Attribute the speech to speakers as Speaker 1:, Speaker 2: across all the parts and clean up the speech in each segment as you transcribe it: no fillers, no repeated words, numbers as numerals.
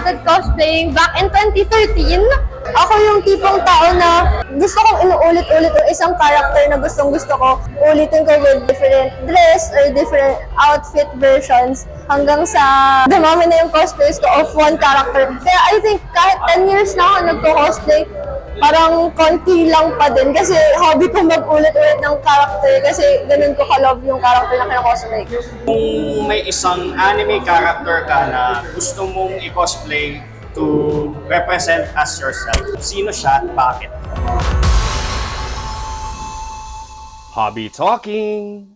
Speaker 1: started cosplaying back in 2013. Ako yung tipong tao na gusto kong inuulit-ulit yung isang character na gustong-gusto ko. Ulitin ko with different dress or different outfit versions hanggang sa dumami na yung cosplays ko of one character. Kaya I think kahit 10 years na ako nagko-cosplay, parang konti lang pa din kasi hobby ko mag-ulit-ulit ng character kasi ganun ko ka-love yung character na kina-cosplay.
Speaker 2: Kung may isang anime character ka na gusto mong i-cosplay to represent as yourself, sino siya at bakit? Hobby Talking!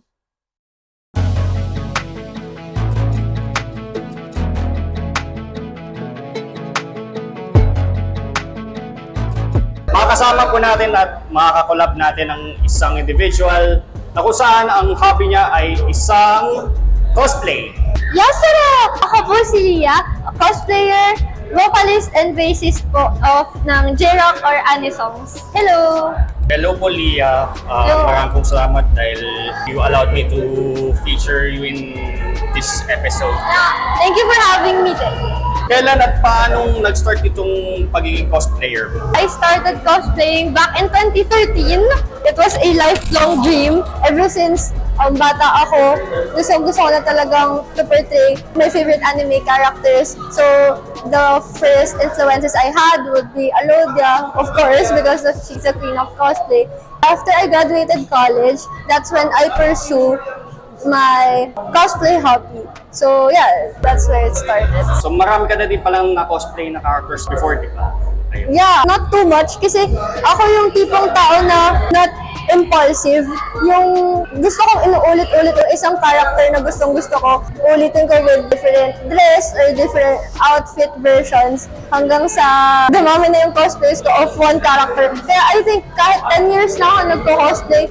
Speaker 2: Makakasama po natin at makakakolab natin ang isang individual na kung saan ang hobby niya ay isang cosplay.
Speaker 1: Yes, sir! Ako po si Lia, cosplayer, vocalist and bassist po ng J-Rock or Ani songs. Hello!
Speaker 2: Hello po, Lia.
Speaker 1: Hello.
Speaker 2: Maraming salamat dahil you allowed me to feature you in this episode.
Speaker 1: Thank you for having me today.
Speaker 2: Kailan at paanong nag-start itong pagiging cosplayer?
Speaker 1: I started cosplaying back in 2013. It was a lifelong dream. Ever since bata ako, gusto ko na talagang to portray my favorite anime characters. So, the first influences I had would be Alodia, of course, because she's a queen of cosplay. After I graduated college, that's when I pursue my cosplay hobby. So yeah, that's where it started.
Speaker 2: So marami ka na din palang na-cosplay na characters before, di ba? Ayun.
Speaker 1: Yeah, not too much kasi ako yung tipong tao na not impulsive. Yung gusto kong inuulit-ulit yung isang character na gustong-gusto ko. Ulitin ko with different dress or different outfit versions hanggang sa dumami na yung cosplays ko of one character. Kaya I think kahit 10 years na ako nagko-cosplay,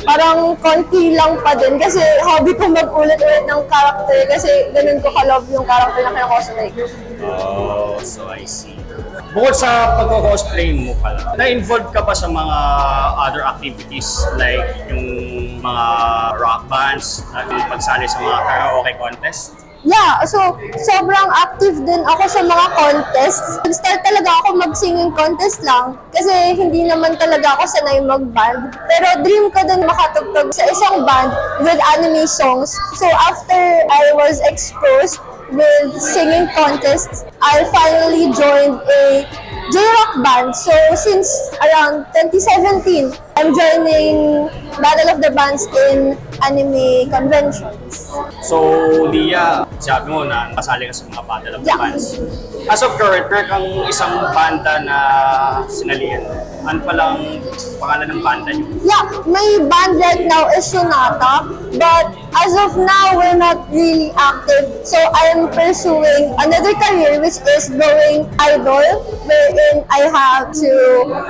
Speaker 1: parang konti lang pa din kasi hobby ko mag-ulit-ulit ng character kasi ganun ko ka-love yung character na kina-cosplay.
Speaker 2: Oh, so I see. Bukod sa pagko-cosplay mo pala, na-involved ka pa sa mga other activities like yung mga rock bands, pagsali sa mga karaoke contest?
Speaker 1: Yeah, so sobrang active din ako sa mga contests. Nag-start talaga ako mag-singing contest lang kasi hindi naman talaga ako sanay mag-band. Pero dream ko din makatugtog sa isang band with anime songs. So after I was exposed with singing contests, I finally joined a J-Rock band. So since around 2017, I'm joining Battle of the Bands in anime conventions.
Speaker 2: So, Lia, sabi mo na kasali ka sa mga Battle of the
Speaker 1: Yeah.
Speaker 2: Bands. As of current, meron kang isang banda na sinalihan. Ano palang pangalan ng banda niyo?
Speaker 1: Yeah, my band right now is Sonata, but as of now, we're not really active. So I'm pursuing another career, which is going idol, wherein I have to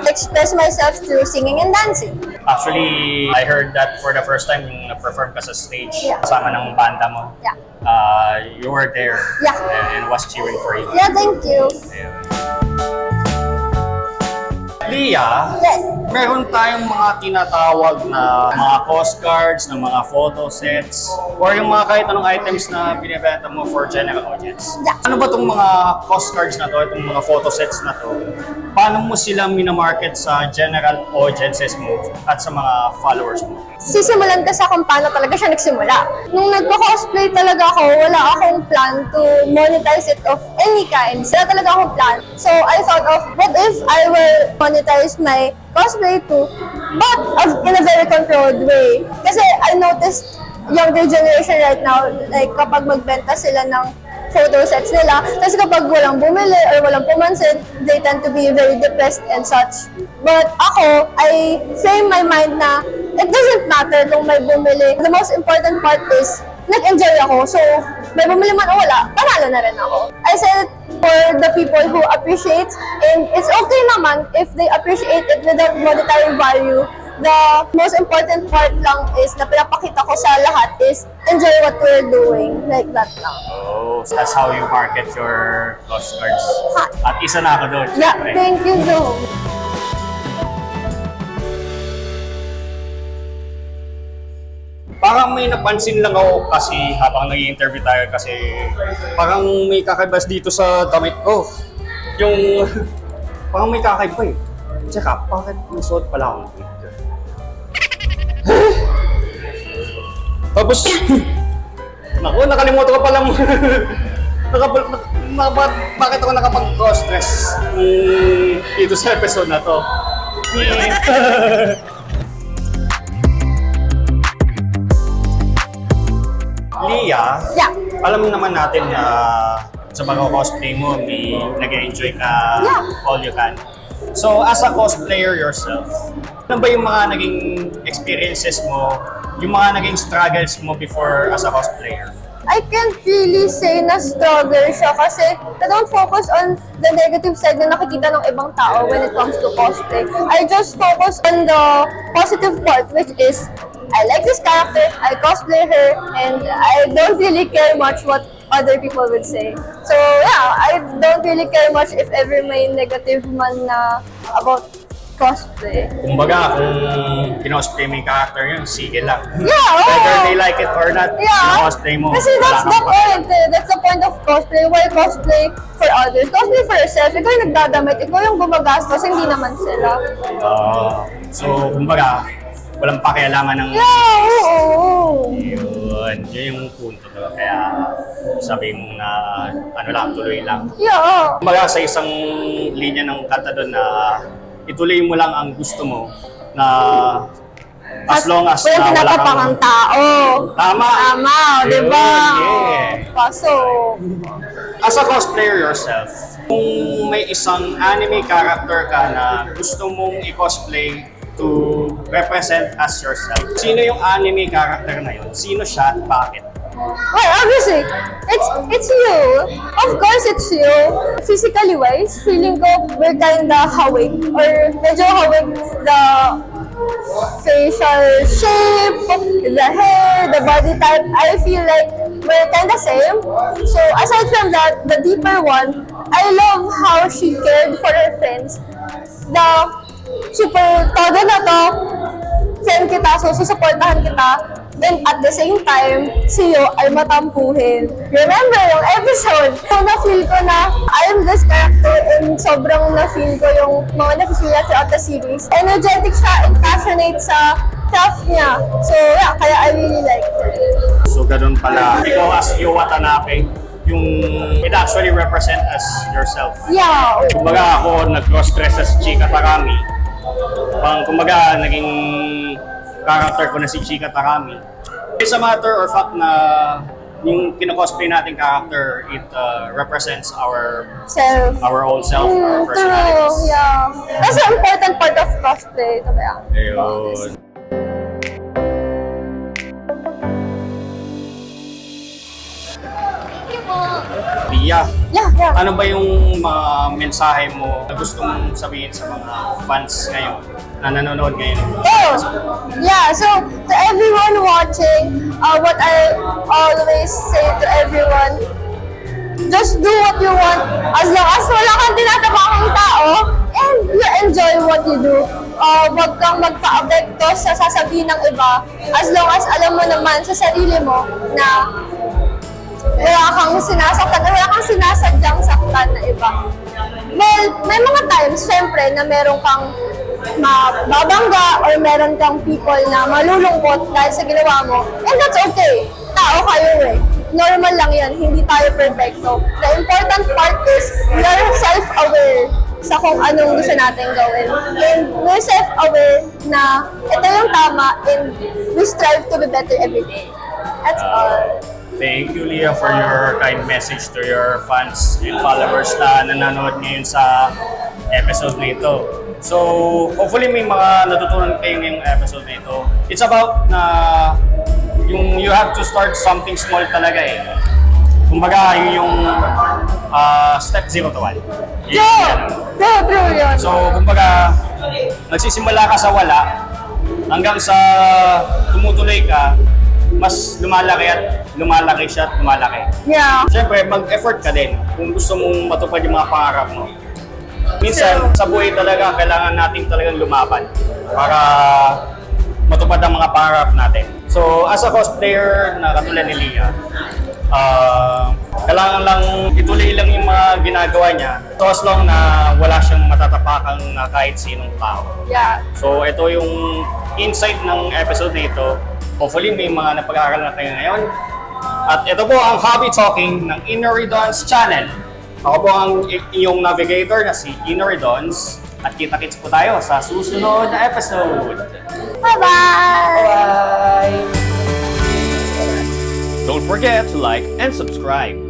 Speaker 1: express myself through singing and dancing.
Speaker 2: Actually, I heard that for the first time yung na-perform ka sa stage
Speaker 1: Yeah.
Speaker 2: kasama ng banda mo.
Speaker 1: Yeah.
Speaker 2: You were there
Speaker 1: Yeah.
Speaker 2: and was cheering for you.
Speaker 1: Yeah, thank you.
Speaker 2: Lia,
Speaker 1: Yes.
Speaker 2: meron tayong mga tinatawag na mga postcards, na mga photo sets, or yung mga kahit anong items na binibenta mo for general audience.
Speaker 1: Yeah.
Speaker 2: Ano ba itong mga postcards na to, itong mga photo sets na to? Paano mo sila minamarket sa general audiences mo at sa mga followers mo?
Speaker 1: Sisimulan ka sa kung paano talaga siya nagsimula. Nung nagko-cosplay talaga ako, wala akong plan to monetize it of any kind. Wala talaga akong plan. So I thought of, what if I will monetize my cosplay too, but in a very controlled way. Kasi I noticed younger generation right now, like kapag magbenta sila ng photo sets nila, kasi kapag walang bumili or walang pumansin, they tend to be very depressed and such. But ako, I frame my mind na it doesn't matter kung may bumili. The most important part is nag-enjoy ako. So, may bumili man o wala, panalo na rin ako. I said it for the people who appreciate, and it's okay naman if they appreciate it without monetary value. The most important part lang is na pinapakita ko sa lahat is enjoy what we're doing. Like that lang.
Speaker 2: Oh, so that's how you market your postcards. At isa na ako doon.
Speaker 1: Yeah,
Speaker 2: syempre.
Speaker 1: thank you so much.
Speaker 2: Parang may napansin lang ako kasi habang nag-i-interview tayo kasi parang may kakaibas dito sa damit ko. Yung parang may kakaiba eh. Tsaka, bakit may suot pala akong wig? Tapos, naku, nakalimutan ko pala mo. Bakit ako nakapag-cross-dress dito sa episode na to? Lia,
Speaker 1: Yeah.
Speaker 2: alam naman natin na sa pagko-cosplay mo, may nag-enjoy ka
Speaker 1: Yeah.
Speaker 2: all you can. So, as a cosplayer yourself, ano ba yung mga naging experiences mo, yung mga naging struggles mo before as a cosplayer?
Speaker 1: I can't really say na struggle siya kasi I don't focus on the negative side na nakikita ng ibang tao when it comes to cosplay. I just focus on the positive part, which is I like this character, I cosplay her, and I don't really care much what other people would say. So yeah, I don't really care much if ever may negative man na about cosplay.
Speaker 2: Kumbaga, kung kinosplay mo yung character yun, sige lang.
Speaker 1: Yeah, oo.
Speaker 2: Whether they like it or not, kinosplay mo.
Speaker 1: Kasi that's the point eh. That's the point of cosplay. Why cosplay for others? Cosplay for yourself. Ikaw yung nagdadamit. Ikaw yung gumagastos. Hindi naman sila.
Speaker 2: So, kumbaga, walang pakialaman ng
Speaker 1: Oo.
Speaker 2: yun yung punto to. Kaya sabi mo na ano lang, tuloy lang.
Speaker 1: Yeah.
Speaker 2: Kumbaga sa isang linya ng kanta doon na ituloy mo lang ang gusto mo na as long as
Speaker 1: walang
Speaker 2: na wala
Speaker 1: pinatapangang
Speaker 2: kang...
Speaker 1: tao.
Speaker 2: Tama!
Speaker 1: Tama, di ba?
Speaker 2: Yeah.
Speaker 1: Kaso,
Speaker 2: As a cosplayer yourself, kung may isang anime character ka na gusto mong i-cosplay to represent as yourself, sino yung anime character na yun? Sino siya at bakit?
Speaker 1: well, obviously, it's you. Of course, it's you. Physically wise, feeling ko we're kinda hawig. Or medyo hawig the facial shape, the hair, the body type. I feel like we're kinda same. So, aside from that, the deeper one, I love how she cared for her friends. The super todo na to, friend kita, so susuportahan kita. And at the same time, siyo ay matampuhin. Remember yung episode? So, na-feel ko na I'm this character and sobrang na-feel ko yung mga na-feel niya throughout the series. Energetic siya and passionate sa craft niya. So, yeah, kaya I really like her.
Speaker 2: So, ganun pala. Ikaw as Yu Watanabe, yung it actually represent as yourself.
Speaker 1: Yeah.
Speaker 2: Kumbaga ako, nag-cross-dress as Chika Takami. Kumbaga, naging character ko na si Chika Takami. It's a matter or fact na yung kino-cosplay nating character, it represents our own self, our personalities.
Speaker 1: True, yeah. That's an important part of cosplay, to be honest.
Speaker 2: Ayun. Lia,
Speaker 1: Yeah.
Speaker 2: ano ba yung mga mensahe mo na gustong sabihin sa mga fans ngayon na nanonood ngayon?
Speaker 1: Oh, yeah. So to everyone watching, what I always say to everyone, just do what you want as long as wala kang tinatapakang tao and you enjoy what you do. Wag kang magpa-apekto sa sasabihin ng iba as long as alam mo naman sa sarili mo na wala kang sinasaktan, wala kang sinasadyang saktan na iba. Well, may mga times, syempre, na meron kang mababangga or meron kang people na malulungkot dahil sa ginawa mo. And that's okay. Tao kayo eh. Normal lang yan. Hindi tayo perfecto. The important part is you're self-aware sa kung anong gusto natin gawin. And we're self-aware na ito yung tama and we strive to be better every day. That's all.
Speaker 2: Thank you, Lia, for your kind message to your fans and followers na nanonood ngayon sa episode na ito. So, hopefully may mga natutunan kayo ngayong episode na ito. It's about na you have to start something small talaga eh. Kumbaga, yun yung step 0 to 1.
Speaker 1: True yun.
Speaker 2: So, kumbaga, nagsisimula ka sa wala hanggang sa tumutuloy ka, mas lumalaki siya at lumalaki.
Speaker 1: Yeah.
Speaker 2: Siyempre, mag-effort ka din kung gusto mong matupad yung mga pangarap mo. Minsan, sa buhay talaga, kailangan natin talagang lumaban para matupad ang mga pangarap natin. So, So, as a cosplayer na katulad ni Lia, kailangan lang ituloy lang yung mga ginagawa niya. So, as long na wala siyang matatapakang na kahit sinong tao.
Speaker 1: Yeah.
Speaker 2: So, ito yung insight ng episode na ito. Hopefully, may mga napag-aaralan kayo ngayon. At ito po ang Hobby Talking ng Inori Donz channel. Ako po ang iyong navigator na si Inori Donz. At kita-kits po tayo sa susunod na episode.
Speaker 1: Bye-bye!
Speaker 2: Bye! Don't forget to like and subscribe.